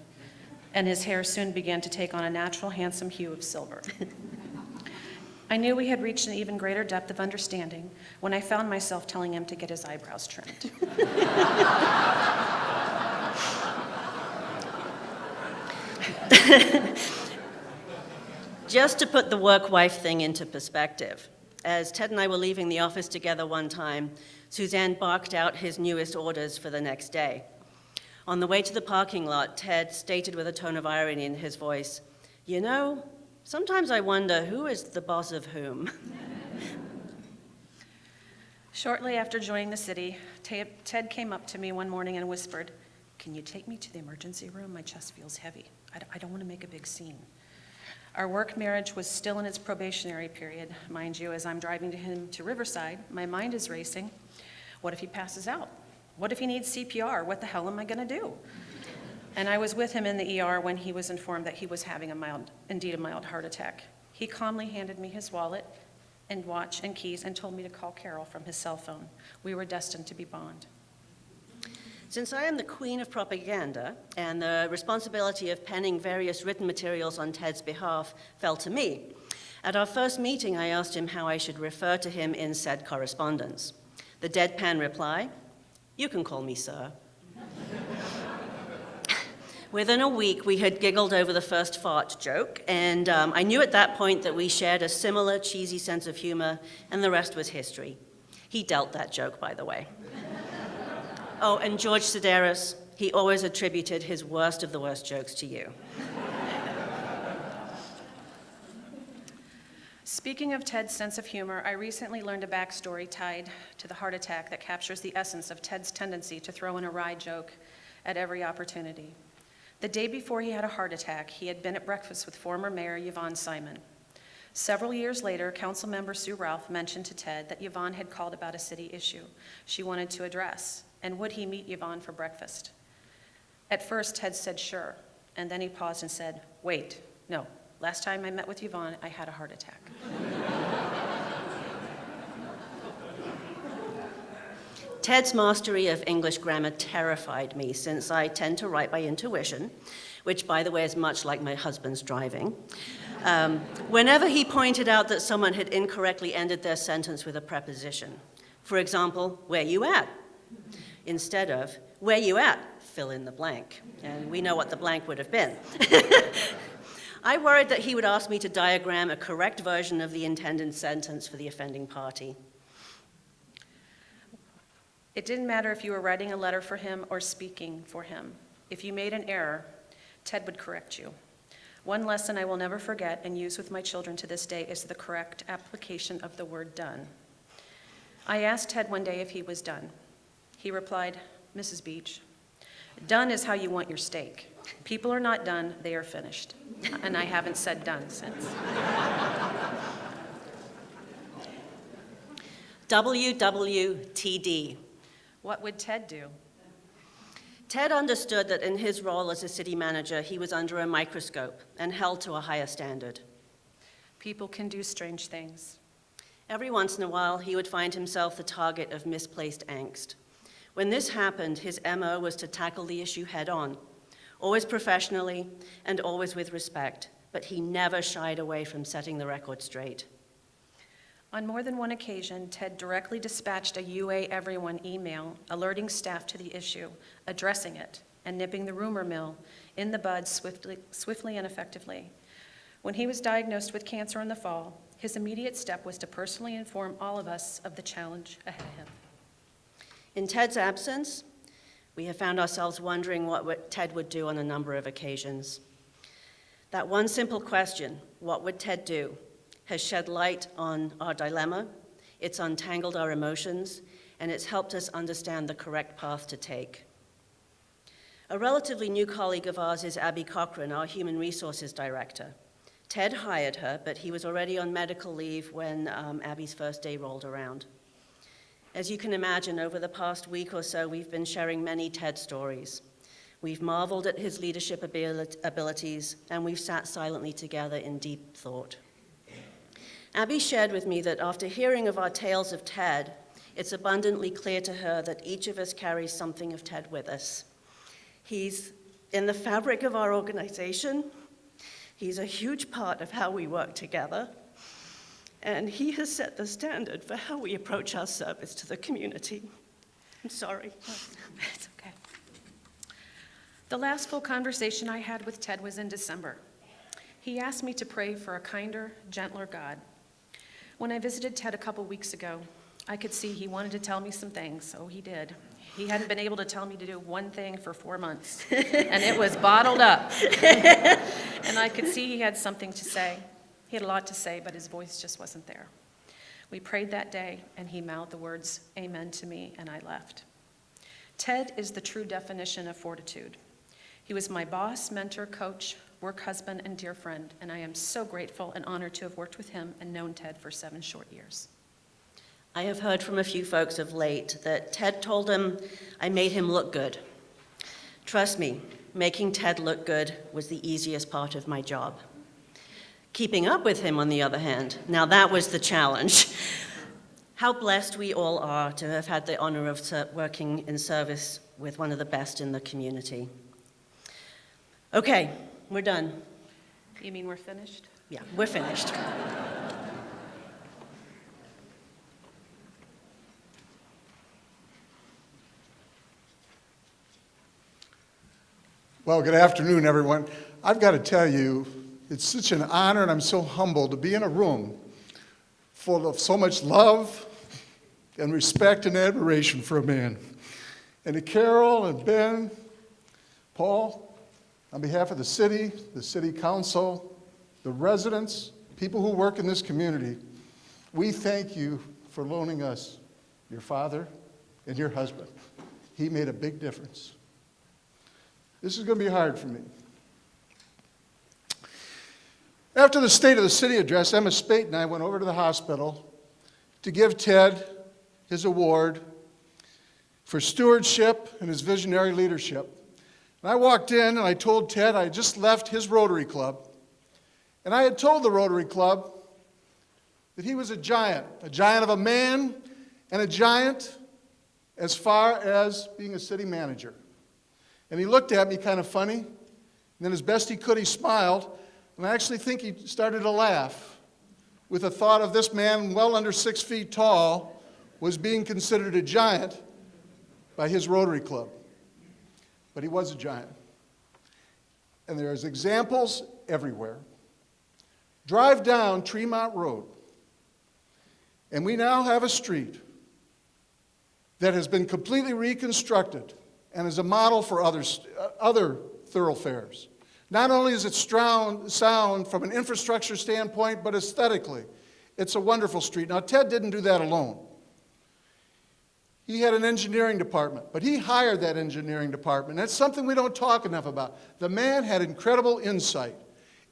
and his hair soon began to take on a natural, handsome hue of silver. I knew we had reached an even greater depth of understanding when I found myself telling him to get his eyebrows trimmed. Just to put the work wife thing into perspective, as Ted and I were leaving the office together one time, Suzanne barked out his newest orders for the next day. On the way to the parking lot, Ted stated with a tone of irony in his voice, you know, sometimes I wonder who is the boss of whom. Shortly after joining the city, Ted came up to me one morning and whispered, can you take me to the emergency room? My chest feels heavy. I don't want to make a big scene. Our work marriage was still in its probationary period. Mind you, as I'm driving him to Riverside, my mind is racing. What if he passes out? What if he needs CPR? What the hell am I going to do? And I was with him in the ER when he was informed that he was having indeed a mild heart attack. He calmly handed me his wallet and watch and keys and told me to call Carol from his cell phone. We were destined to be bond. Since I am the queen of propaganda and the responsibility of penning various written materials on Ted's behalf fell to me, at our first meeting I asked him how I should refer to him in said correspondence. The deadpan reply, you can call me sir. Within a week, we had giggled over the first fart joke, and I knew at that point that we shared a similar cheesy sense of humor, and the rest was history. He dealt that joke, by the way. Oh, and George Sedaris, he always attributed his worst of the worst jokes to you. Speaking of Ted's sense of humor, I recently learned a backstory tied to the heart attack that captures the essence of Ted's tendency to throw in a wry joke at every opportunity. The day before he had a heart attack, he had been at breakfast with former Mayor Yvonne Simon. Several years later, Councilmember Sue Ralph mentioned to Ted that Yvonne had called about a city issue she wanted to address, and would he meet Yvonne for breakfast? At first, Ted said sure, and then he paused and said, wait, no, last time I met with Yvonne, I had a heart attack. Ted's mastery of English grammar terrified me, since I tend to write by intuition, which, by the way, is much like my husband's driving. Whenever he pointed out that someone had incorrectly ended their sentence with a preposition, for example, where you at? instead of, "Where you at?" fill in the blank. And we know what the blank would have been. I worried that he would ask me to diagram a correct version of the intended sentence for the offending party. It didn't matter if you were writing a letter for him or speaking for him. If you made an error, Ted would correct you. One lesson I will never forget and use with my children to this day is the correct application of the word done. I asked Ted one day if he was done. He replied, "Mrs. Beach, done is how you want your steak. People are not done, they are finished." And I haven't said done since. WWTD. What would Ted do? Ted understood that in his role as a city manager, he was under a microscope and held to a higher standard. People can do strange things. Every once in a while, he would find himself the target of misplaced angst. When this happened, his MO was to tackle the issue head-on, always professionally and always with respect, but he never shied away from setting the record straight. On more than one occasion, Ted directly dispatched a UA Everyone email alerting staff to the issue, addressing it, and nipping the rumor mill in the bud swiftly and effectively. When he was diagnosed with cancer in the fall, his immediate step was to personally inform all of us of the challenge ahead of him. In Ted's absence, we have found ourselves wondering what Ted would do on a number of occasions. That one simple question, what would Ted do, has shed light on our dilemma, it's untangled our emotions, and it's helped us understand the correct path to take. A relatively new colleague of ours is Abby Cochran, our Human Resources Director. Ted hired her, but he was already on medical leave when Abby's first day rolled around. As you can imagine, over the past week or so, we've been sharing many Ted stories. We've marveled at his leadership abilities, and we've sat silently together in deep thought. Abby shared with me that after hearing of our tales of Ted, it's abundantly clear to her that each of us carries something of Ted with us. He's in the fabric of our organization. He's a huge part of how we work together. And he has set the standard for how we approach our service to the community. I'm sorry. It's okay. The last full conversation I had with Ted was in December. He asked me to pray for a kinder, gentler God. When I visited Ted a couple weeks ago, I could see he wanted to tell me some things, so he did. He hadn't been able to tell me to do one thing for 4 months, and it was bottled up. And I could see he had something to say. He had a lot to say, but his voice just wasn't there. We prayed that day, and he mouthed the words, "Amen" to me, and I left. Ted is the true definition of fortitude. He was my boss, mentor, coach, work husband, and dear friend, and I am so grateful and honored to have worked with him and known Ted for 7 short years. I have heard from a few folks of late that Ted told him I made him look good. Trust me, making Ted look good was the easiest part of my job. Keeping up with him, on the other hand, now that was the challenge. How blessed we all are to have had the honor of working in service with one of the best in the community. Okay, we're done. You mean we're finished? Yeah, we're finished. Well, good afternoon, everyone. I've got to tell you, it's such an honor, and I'm so humbled to be in a room full of so much love and respect and admiration for a man. And to Carol and Ben, Paul, on behalf of the city council, the residents, people who work in this community, we thank you for loaning us your father and your husband. He made a big difference. This is going to be hard for me. After the State of the City address, Emma Spate and I went over to the hospital to give Ted his award for stewardship and his visionary leadership. And I walked in and I told Ted I had just left his Rotary Club. And I had told the Rotary Club that he was a giant of a man, and a giant as far as being a city manager. And he looked at me kind of funny, and then as best he could, he smiled, and I actually think he started to laugh with the thought of this man well under 6 feet tall was being considered a giant by his Rotary Club. But he was a giant. And there's examples everywhere. Drive down Tremont Road, and we now have a street that has been completely reconstructed and is a model for other thoroughfares. Not only is it sound from an infrastructure standpoint, but aesthetically, it's a wonderful street. Now, Ted didn't do that alone. He had an engineering department, but he hired that engineering department. That's something we don't talk enough about. The man had incredible insight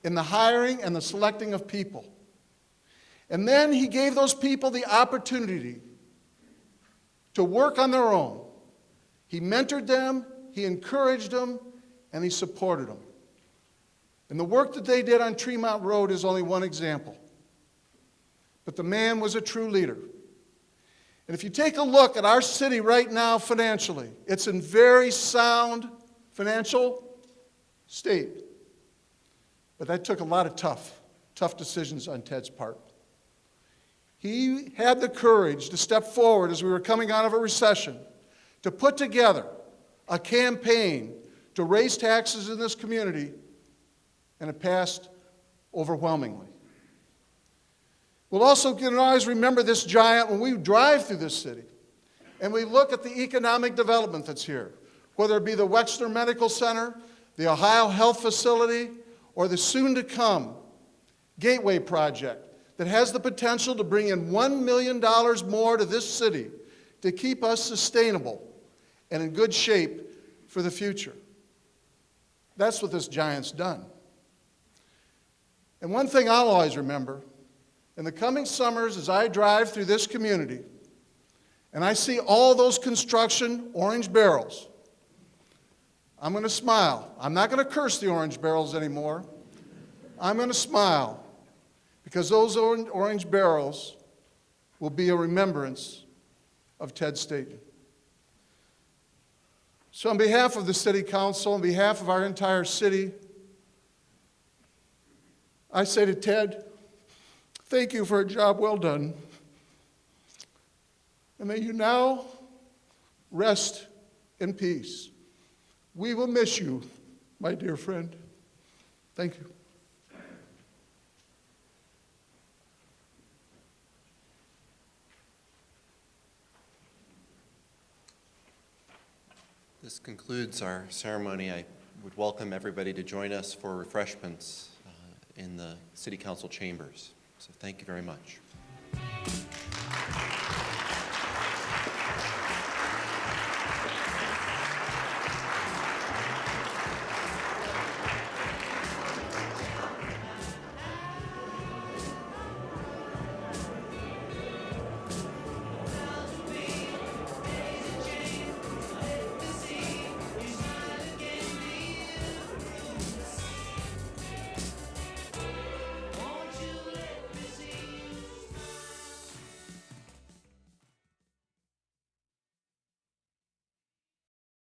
in the hiring and the selecting of people. And then he gave those people the opportunity to work on their own. He mentored them, he encouraged them, and he supported them. And the work that they did on Tremont Road is only one example. But the man was a true leader. And if you take a look at our city right now financially, it's in very sound financial state. But that took a lot of tough decisions on Ted's part. He had the courage to step forward as we were coming out of a recession, to put together a campaign to raise taxes in this community, and it passed overwhelmingly. We'll also can always remember this giant when we drive through this city and we look at the economic development that's here, whether it be the Wexner Medical Center, the Ohio Health Facility, or the soon-to-come Gateway Project that has the potential to bring in $1 million more to this city to keep us sustainable and in good shape for the future. That's what this giant's done. And one thing I'll always remember, in the coming summers as I drive through this community and I see all those construction orange barrels, I'm going to smile. I'm not going to curse the orange barrels anymore. I'm going to smile because those orange barrels will be a remembrance of Ted Staton. So on behalf of the City Council, on behalf of our entire city, I say to Ted, thank you for a job well done. And may you now rest in peace. We will miss you, my dear friend. Thank you. This concludes our ceremony. I would welcome everybody to join us for refreshments in the City Council chambers. So thank you very much.